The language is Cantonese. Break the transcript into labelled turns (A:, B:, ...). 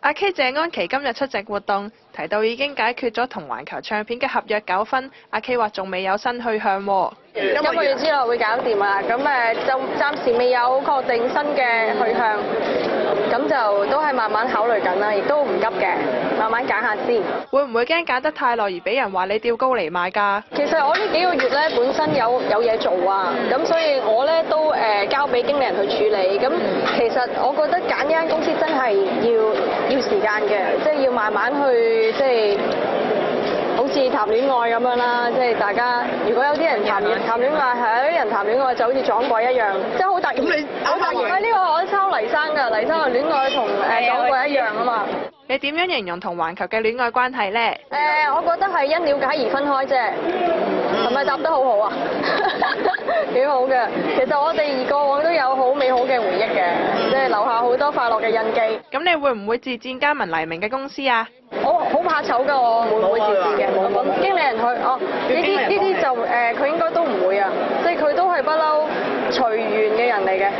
A: 阿 K 謝安琪今日出席活動，提到已經解決咗同環球唱片嘅合約糾紛。阿 K 話仲未有新去向喎。
B: 今個月之內會搞掂啦，咁就暫時未有確定新嘅去向，咁就都係慢慢考慮緊啦，亦都唔急嘅，慢慢揀下先。
A: 會唔會驚揀得太耐而俾人話你吊高嚟賣㗎？
B: 其實我呢幾個月咧本身有嘢做啊，咁所以我咧都交俾經理人去處理。咁其實我覺得揀呢間公司真係要時間嘅，即係要慢慢去即係。好似談戀愛咁樣啦，即係大家如果有啲人談戀愛，係有啲人談戀愛就好似撞鬼一樣，即係好突然。咁你好突然？呢個我抄黎生㗎，黎生嘅戀愛同撞鬼一樣啊嘛。
A: 你點樣形容同環球嘅戀愛關係呢？
B: 我覺得係因了解而分開啫。係咪答得好好啊？幾好嘅。其實我哋過往都有好美好嘅回憶嘅，即係留下好多快樂嘅印記。
A: 咁你會唔會自薦加盟黎明嘅公司啊？
B: 我好怕醜㗎，我唔會自薦嘅。咁經理人去呢啲就佢應該都唔會啊，即係佢都係不嬲隨緣嘅人嚟嘅。